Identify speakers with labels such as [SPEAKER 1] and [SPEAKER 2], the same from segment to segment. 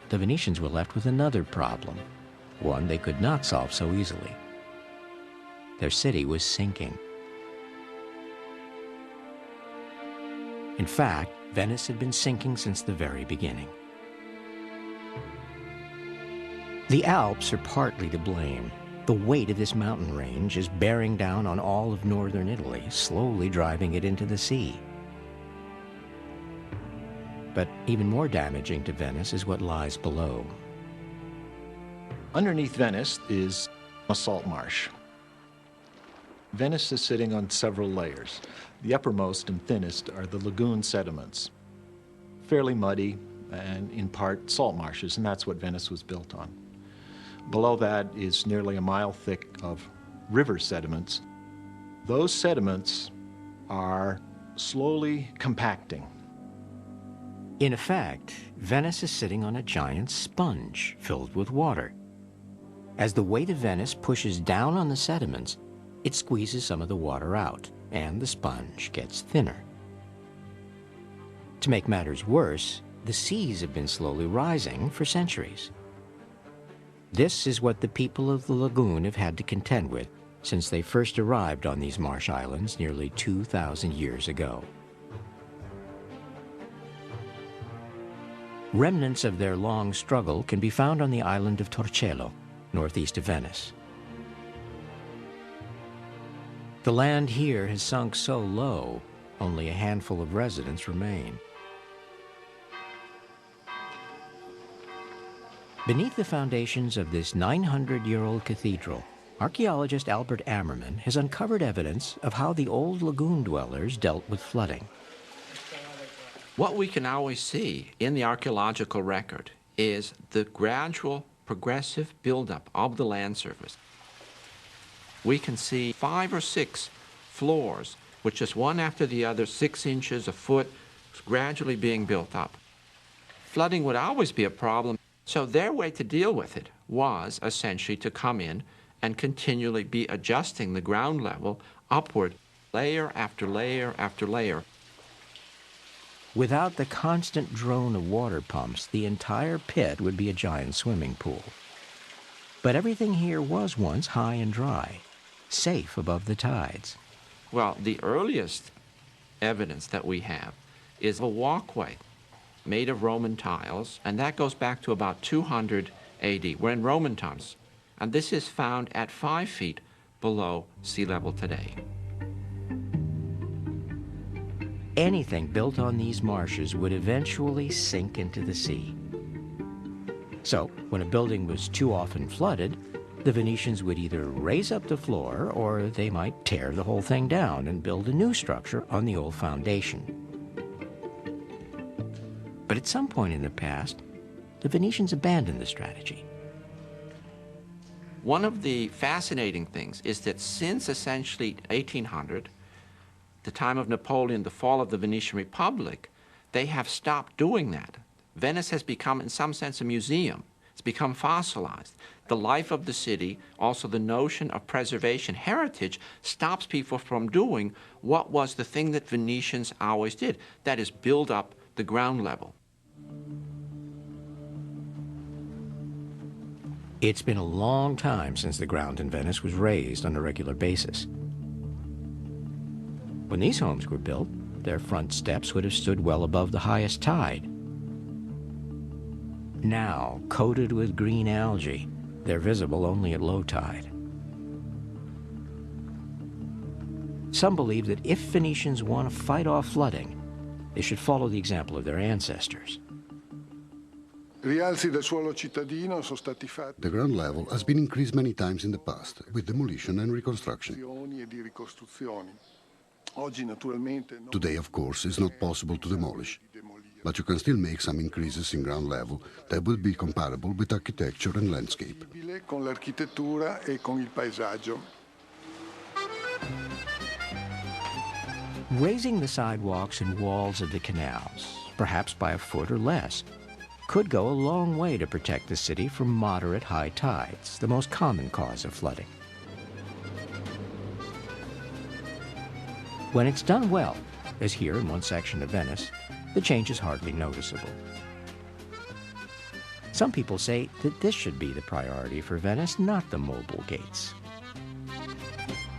[SPEAKER 1] the Venetians were left with another problem, one they could not solve so easily. Their city was sinking. In fact, Venice had been sinking since the very beginning. The Alps are partly to blame. The weight of this mountain range is bearing down on all of northern Italy, slowly driving it into the sea. But even more damaging to Venice is what lies below.
[SPEAKER 2] Underneath Venice is a salt marsh. Venice is sitting on several layers. The uppermost and thinnest are the lagoon sediments, fairly muddy and in part salt marshes, and that's what Venice was built on. Below that is nearly a mile thick of river sediments. Those sediments are slowly compacting.
[SPEAKER 1] In effect, Venice is sitting on a giant sponge filled with water. As the weight of Venice pushes down on the sediments, it squeezes some of the water out, and the sponge gets thinner. To make matters worse, the seas have been slowly rising for centuries. This is what the people of the lagoon have had to contend with since they first arrived on these marsh islands nearly 2,000 years ago. Remnants of their long struggle can be found on the island of Torcello, northeast of Venice. The land here has sunk so low, only a handful of residents remain. Beneath the foundations of this 900-year-old cathedral, archaeologist Albert Ammerman has uncovered evidence of how the old lagoon dwellers dealt with flooding.
[SPEAKER 3] What we can always see in the archaeological record is the gradual, progressive buildup of the land surface. We can see 5 or 6 floors, which is one after the other, 6 inches, a foot, gradually being built up. Flooding would always be a problem, so their way to deal with it was essentially to come in and continually be adjusting the ground level upward, layer after layer after layer.
[SPEAKER 1] Without the constant drone of water pumps, the entire pit would be a giant swimming pool. But everything here was once high and dry, safe above the tides.
[SPEAKER 3] Well, the earliest evidence that we have is a walkway made of Roman tiles, and that goes back to about 200 AD. We're in Roman times, and this is found at 5 feet below sea level today.
[SPEAKER 1] Anything built on these marshes would eventually sink into the sea. So, when a building was too often flooded, the Venetians would either raise up the floor or they might tear the whole thing down and build a new structure on the old foundation. But at some point in the past, the Venetians abandoned the strategy.
[SPEAKER 3] One of the fascinating things is that since essentially 1800, the time of Napoleon, the fall of the Venetian Republic, they have stopped doing that. Venice has become, in some sense, a museum. It's become fossilized. The life of the city, also the notion of preservation, heritage, stops people from doing what was the thing that Venetians always did, that is, build up the ground level.
[SPEAKER 1] It's been a long time since the ground in Venice was raised on a regular basis. When these homes were built, their front steps would have stood well above the highest tide. Now, coated with green algae, they're visible only at low tide. Some believe that if Venetians want to fight off flooding, they should follow the example of their ancestors.
[SPEAKER 4] The ground level has been increased many times in the past, with demolition and reconstruction. Today, of course, it's not possible to demolish, but you can still make some increases in ground level that will be comparable with architecture and landscape.
[SPEAKER 1] Raising the sidewalks and walls of the canals, perhaps by a foot or less, could go a long way to protect the city from moderate high tides, the most common cause of flooding. When it's done well, as here in one section of Venice, the change is hardly noticeable. Some people say that this should be the priority for Venice, not the mobile gates.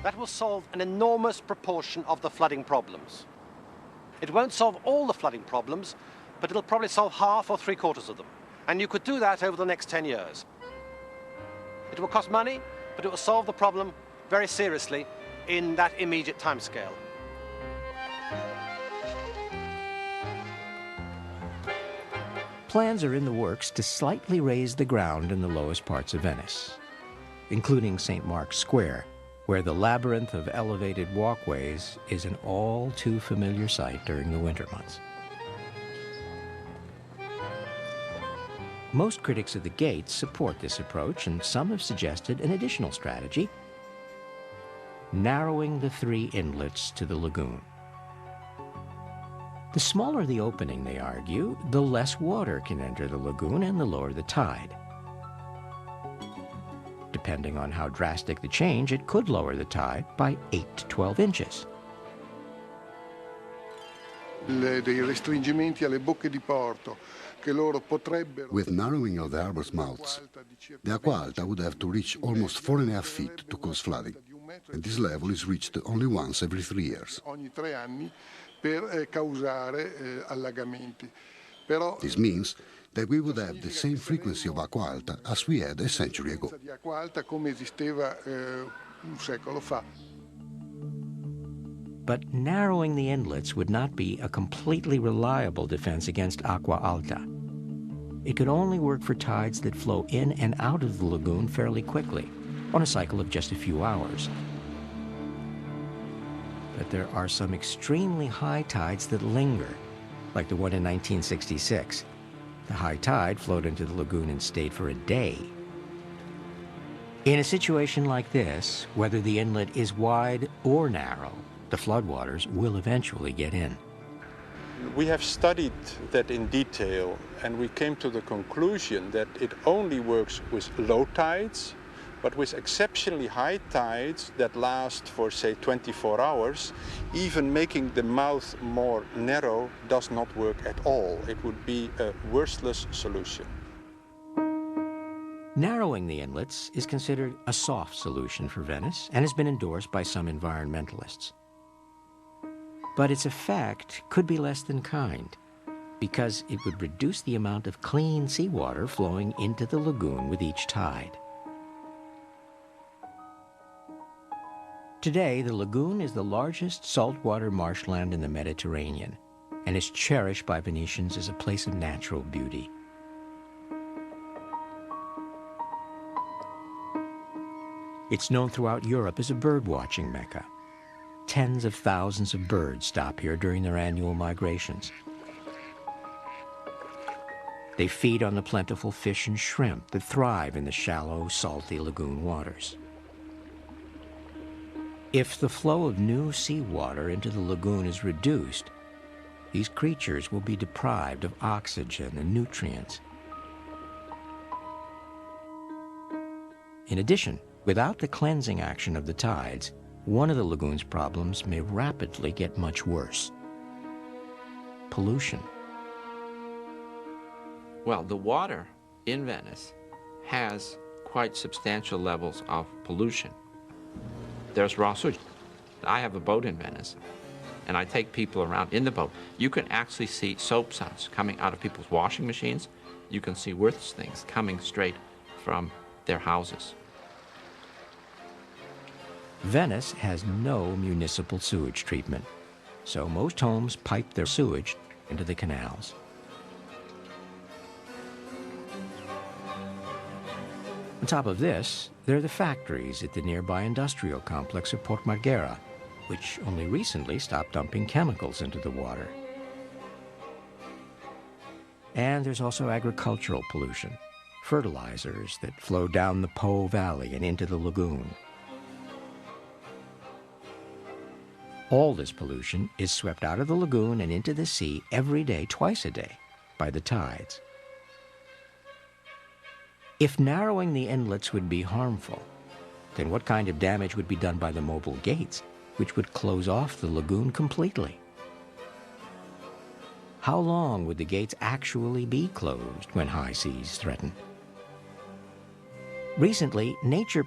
[SPEAKER 5] That will solve an enormous proportion of the flooding problems. It won't solve all the flooding problems, but it'll probably solve half or three-quarters of them. And you could do that over the next 10 years. It will cost money, but it will solve the problem very seriously in that immediate timescale.
[SPEAKER 1] Plans are in the works to slightly raise the ground in the lowest parts of Venice, including St. Mark's Square, where the labyrinth of elevated walkways is an all too familiar sight during the winter months. Most critics of the gates support this approach, and some have suggested an additional strategy: narrowing the 3 inlets to the lagoon. The smaller the opening, they argue, the less water can enter the lagoon and the lower the tide. Depending on how drastic the change, it could lower the tide by 8 to 12 inches.
[SPEAKER 4] With narrowing of the harbor's mouths, the Acqua Alta would have to reach almost 4.5 feet to cause flooding, and this level is reached only once every 3 years. This means that we would have the same frequency of Acqua Alta as we had a century ago.
[SPEAKER 1] But narrowing the inlets would not be a completely reliable defense against Acqua Alta. It could only work for tides that flow in and out of the lagoon fairly quickly, on a cycle of just a few hours. But there are some extremely high tides that linger, like the one in 1966. The high tide flowed into the lagoon and stayed for a day. In a situation like this, whether the inlet is wide or narrow, the floodwaters will eventually get in.
[SPEAKER 6] We have studied that in detail, and we came to the conclusion that it only works with low tides, but with exceptionally high tides that last for, say, 24 hours, even making the mouth more narrow does not work at all. It would be a worthless solution.
[SPEAKER 1] Narrowing the inlets is considered a soft solution for Venice and has been endorsed by some environmentalists. But its effect could be less than kind, because it would reduce the amount of clean seawater flowing into the lagoon with each tide. Today, the lagoon is the largest saltwater marshland in the Mediterranean and is cherished by Venetians as a place of natural beauty. It's known throughout Europe as a bird-watching mecca. Tens of thousands of birds stop here during their annual migrations. They feed on the plentiful fish and shrimp that thrive in the shallow, salty lagoon waters. If the flow of new seawater into the lagoon is reduced, these creatures will be deprived of oxygen and nutrients. In addition, without the cleansing action of the tides, one of the lagoon's problems may rapidly get much worse: pollution.
[SPEAKER 3] Well, the water in Venice has quite substantial levels of pollution. There's raw sewage. I have a boat in Venice, and I take people around in the boat. You can actually see soap suds coming out of people's washing machines. You can see worse things coming straight from their houses.
[SPEAKER 1] Venice has no municipal sewage treatment, so most homes pipe their sewage into the canals. On top of this, there are the factories at the nearby industrial complex of Port Marghera, which only recently stopped dumping chemicals into the water. And there's also agricultural pollution, fertilizers that flow down the Po Valley and into the lagoon. All this pollution is swept out of the lagoon and into the sea every day, twice a day, by the tides. If narrowing the inlets would be harmful, then what kind of damage would be done by the mobile gates, which would close off the lagoon completely? How long would the gates actually be closed when high seas threaten? Recently, nature